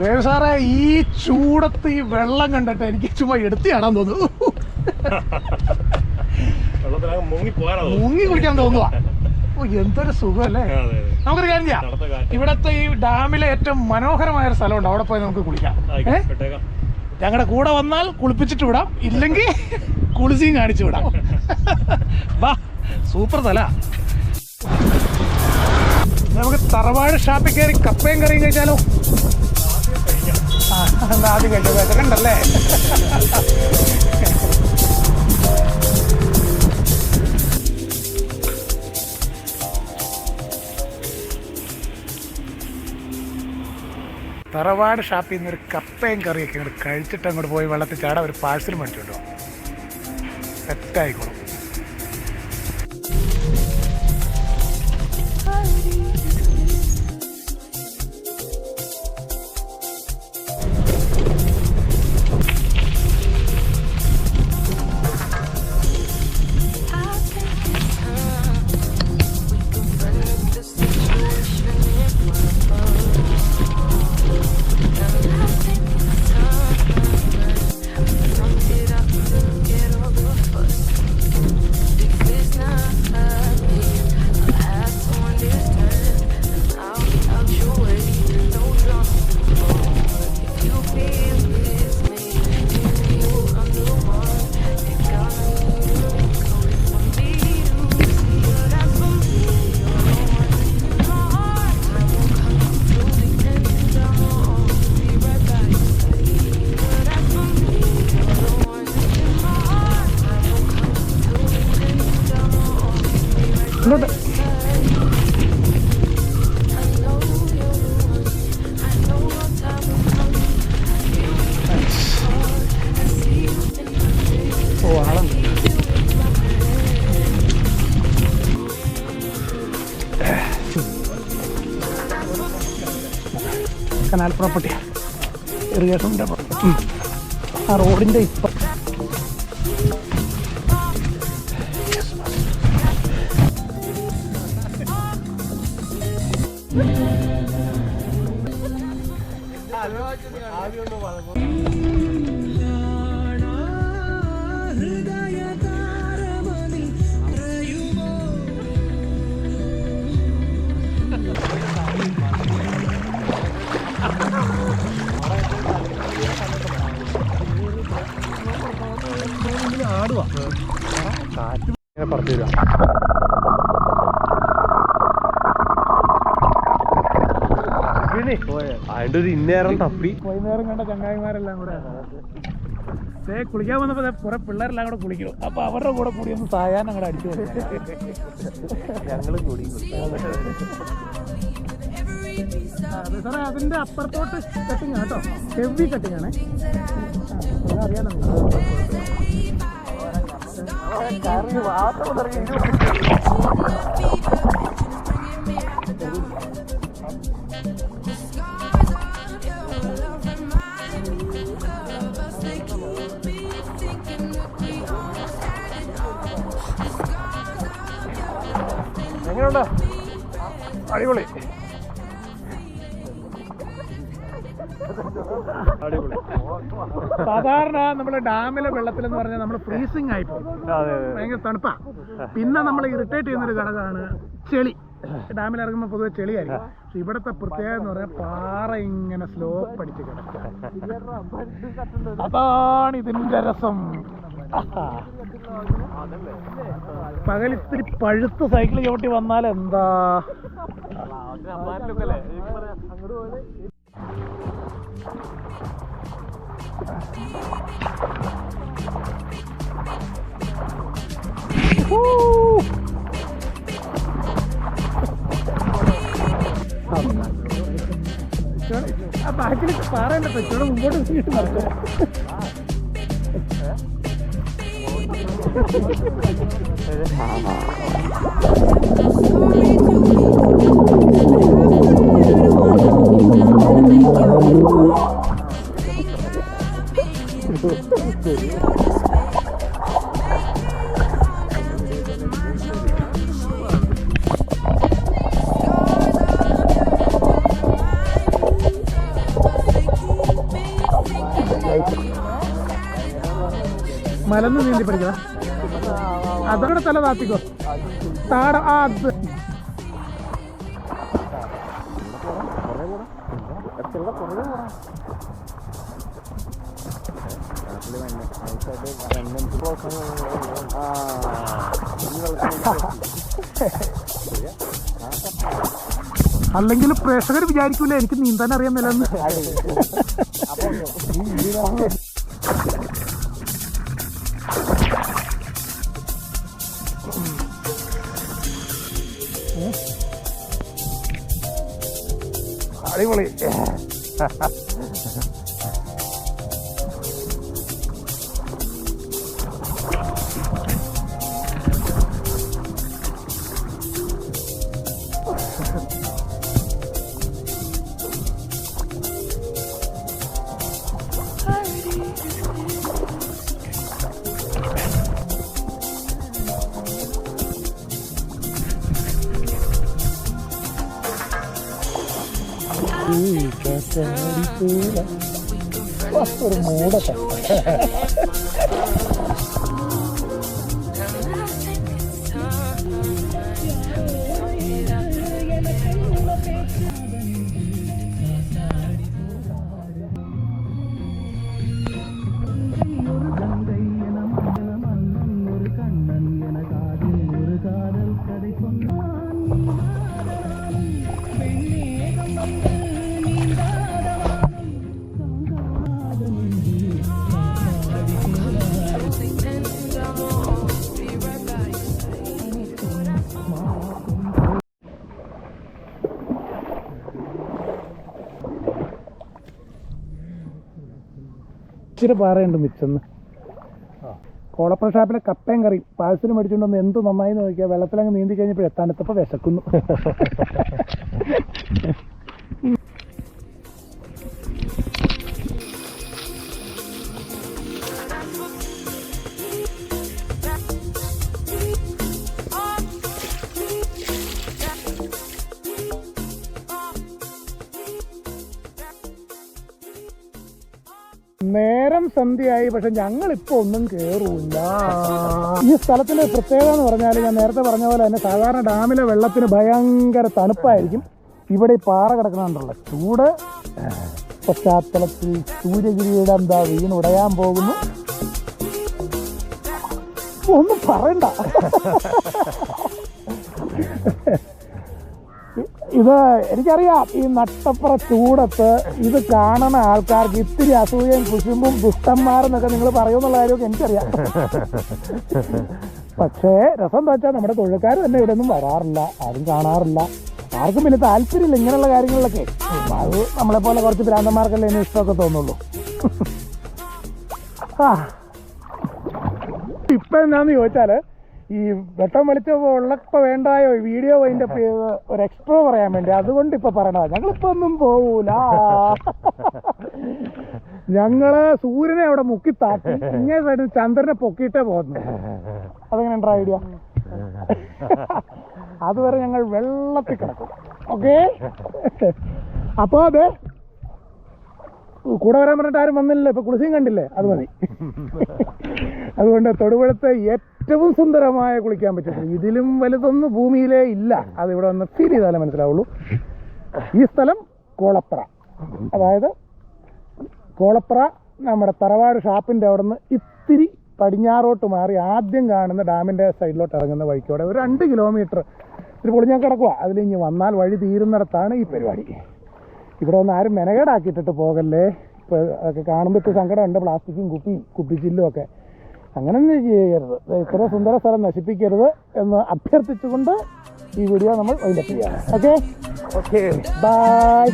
ദേവ് സാറേ, ഈ ചൂടത്ത് ഈ വെള്ളം കണ്ടിട്ട് എനിക്ക് ചുമ്മാ എടുത്തിയാടാൻ തോന്നുന്നു. മുങ്ങി കുടിക്കാൻ തോന്നുവാ. എന്തൊരു സുഖമല്ലേ. നമുക്കൊരു കാര്യം ചെയ്യാം, ഇവിടത്തെ ഈ ഡാമിലെ ഏറ്റവും മനോഹരമായ ഒരു സ്ഥലമുണ്ട്, അവിടെ പോയി നമുക്ക് കുളിക്കാം. ഞങ്ങളുടെ കൂടെ വന്നാൽ കുളിപ്പിച്ചിട്ട് വിടാം, ഇല്ലെങ്കിൽ കുളിസിയും കാണിച്ചു വിടാം. വാ, സൂപ്പർ സ്ഥല. നമുക്ക് തറവാട് ഷാപ്പിൽ കയറി കപ്പയും കറിയും കഴിച്ചാലോ? ആദ്യം കഴിച്ചത് കണ്ടല്ലേ. തറവാട് ഷാപ്പിൽ നിന്ന് ഒരു കപ്പയും കറിയൊക്കെ ഇങ്ങോട്ട് കഴിച്ചിട്ട് അങ്ങോട്ട് പോയി വെള്ളത്തിൽ ചാടാൻ ഒരു പാഴ്സൽ മേടിച്ചുണ്ടോ, സെറ്റായിക്കോളും. കനാൽ പ്രോപ്പർട്ടി ഇറിഗേഷൻ്റെ ആ റോഡിൻ്റെ ഇപ്പം ആടുവാ കാറ്റ് ഇങ്ങനെ പറഞ്ഞു തരാം. അതിൻ്റെ ഒരു ഇന്നേരം തപ്പി വൈകുന്നേരം കണ്ട ചങ്ങായിമാരെല്ലാം കൂടെ കുളിക്കാൻ വന്നപ്പോൾ കുറെ പിള്ളേരെല്ലാം കൂടെ കുളിക്കണം. അപ്പൊ അവരുടെ കൂടെ കൂടി ഒന്ന് സായാഹ്നം അങ്ങോട്ട് അടിച്ചു ഞങ്ങള് കൂടി. സാറേ, അതിന്റെ അപ്പുറത്തോട്ട് കട്ടിങ് കേട്ടോ, ഹെവി കട്ടിങ് ആണ്. അറിയാലോ എങ്ങനെയുണ്ട്? അടിപൊളി. സാധാരണ നമ്മള് ഡാമിലെ വെള്ളത്തിലെന്ന് പറഞ്ഞാൽ നമ്മൾ ഫ്രീസിങ് ആയിപ്പോ ഭയങ്കര തണുപ്പാ. പിന്നെ നമ്മൾ ഇറിറ്റേറ്റ് ചെയ്യുന്നൊരു ഘടകമാണ് ചെളി. ഡാമിൽ ഇറങ്ങുമ്പോൾ പൊതുവെ ചെളിയായിരിക്കും. പക്ഷെ ഇവിടുത്തെ പ്രത്യേകത എന്ന് പറഞ്ഞാൽ പാറ ഇങ്ങനെ സ്ലോപ്പ് അടിച്ച് കിടക്കുക. അതാണ് ഇതിന്റെ രസം. പകലിത്തിരി പഴുത്ത് സൈക്കിൾ ചവിട്ടി വന്നാൽ എന്താ. ആ ബാക്കിൽ പാറയുണ്ട്, പെച്ചോടെ മുമ്പോട്ട് നീട്ട് നടക്കുക. മലന്ന് നീന്തി പഠിക്കണം. അതോടെ തല താത്തിക്കോ. താട അത് അല്ലെങ്കിൽ പ്രേക്ഷകർ വിചാരിക്കൂല എനിക്ക് നീന്താൻ അറിയാമെന്ന്. അടിപൊളി. ഒരു മൂടൊക്കെ ഇച്ചിരി പാറയുണ്ട് മിച്ചെന്ന്. കോളപ്പുറ ഷാപ്പിലെ കപ്പയും കറി പാഴ്സൽ മേടിച്ചുകൊണ്ടൊന്ന് എന്ത് നന്നായി നോക്കിയാൽ വെള്ളത്തിലങ്ങ് നീന്തി കഴിഞ്ഞപ്പോൾ എത്താനെത്തപ്പോൾ വിശക്കുന്നു. നേരം സന്ധ്യയായി, പക്ഷെ ഞങ്ങളിപ്പോൾ ഒന്നും കയറൂല. ഈ സ്ഥലത്തിൻ്റെ പ്രത്യേകത എന്ന് പറഞ്ഞാൽ ഞാൻ നേരത്തെ പറഞ്ഞ പോലെ തന്നെ സാധാരണ ഡാമിലെ വെള്ളത്തിന് ഭയങ്കര തണുപ്പായിരിക്കും. ഇവിടെ ഈ പാറ കിടക്കുന്നുണ്ടല്ലോ, ചൂട് പശ്ചാത്തലത്തിൽ സൂര്യഗിരിയുടെ എന്താ വീണുടയാൻ പോകുന്നു. ഒന്നും പറയണ്ട. ഇത് എനിക്കറിയാം, ഈ നട്ടപ്പുറ ചൂടത്ത് ഇത് കാണുന്ന ആൾക്കാർക്ക് ഇത്തിരി അസൂയയും കുശുമ്പും ദുഷ്ടന്മാരെന്നൊക്കെ നിങ്ങൾ പറയുമെന്നുള്ള കാര്യമൊക്കെ എനിക്കറിയാം. പക്ഷേ രസം എന്താ വെച്ചാൽ നമ്മുടെ തൊഴിൽക്കാർ തന്നെ ഇവിടെ ഒന്നും വരാറില്ല, ആരും കാണാറില്ല, ആർക്കും വലിയ താല്പര്യമില്ല ഇങ്ങനെയുള്ള കാര്യങ്ങളിലൊക്കെ. അത് നമ്മളെപ്പോലെ കുറച്ച് ഭ്രാന്തന്മാർക്കല്ലേ ഇതിന് ഇഷ്ടമൊക്കെ തോന്നുള്ളൂ. ഇപ്പം എന്താണെന്ന് ചോദിച്ചാൽ ഈ വെട്ടം വെളിച്ചപ്പോൾ ഉള്ളപ്പോൾ വേണ്ടായോ വീഡിയോ അതിൻ്റെ ഒരു എക്സ്ട്രോ പറയാൻ വേണ്ടി, അതുകൊണ്ട് ഇപ്പം പറയണതാ. ഞങ്ങളിപ്പോൾ ഒന്നും പോകൂല, ഞങ്ങള് സൂര്യനെ അവിടെ മുക്കി താത്തി ഇങ്ങനെ സൈഡിൽ ചന്ദ്രനെ പൊക്കിയിട്ടേ പോകുന്നു. അതെങ്ങനെയുണ്ടോ ഐഡിയ? അതുവരെ ഞങ്ങൾ വെള്ളത്തിൽ കിടക്കും. ഓക്കെ, അപ്പോൾ അതെ കൂടെ വരാൻ പറഞ്ഞിട്ട് ആരും വന്നില്ലല്ലോ, ഇപ്പൊ കുളിസിയും കണ്ടില്ലേ, അത് മതി. അതുകൊണ്ട് തൊടുപുഴത്തെ ഏറ്റവും സുന്ദരമായ കുളിക്കാൻ പറ്റും, ഇതിലും വലുതൊന്നും ഭൂമിയിലേ ഇല്ല. അത് ഇവിടെ വന്ന് ഫീൽ ചെയ്താലേ മനസ്സിലാവുള്ളൂ. ഈ സ്ഥലം കോളപ്ര, അതായത് കോളപ്ര നമ്മുടെ തറവാട് ഷാപ്പിൻ്റെ അവിടെ നിന്ന് ഇത്തിരി പടിഞ്ഞാറോട്ട് മാറി ആദ്യം കാണുന്ന ഡാമിൻ്റെ സൈഡിലോട്ട് ഇറങ്ങുന്ന വഴിക്കോടെ ഒരു 2 കിലോമീറ്റർ ഇത് പൊളിഞ്ഞാൽ കിടക്കുക. അതിലിഞ്ഞ് വന്നാൽ വഴി തീരുന്നിടത്താണ് ഈ പരിപാടി. ഇവിടെ ഒന്ന് ആരും മെനകേടാക്കിയിട്ടിട്ട് പോകല്ലേ. ഇപ്പോൾ ഒക്കെ കാണുമ്പോൾ ഇപ്പോൾ സങ്കടമുണ്ട്, പ്ലാസ്റ്റിക്കും കുപ്പിച്ചില്ലും ഒക്കെ. അങ്ങനെയൊന്നും ചെയ്യരുത്, ഇത്ര സുന്ദര സ്ഥലം നശിപ്പിക്കരുത് എന്ന് അഭ്യർത്ഥിച്ചുകൊണ്ട് ഈ വീഡിയോ നമ്മൾ വൈൻഡപ്പ് ചെയ്യാം. Okay, by.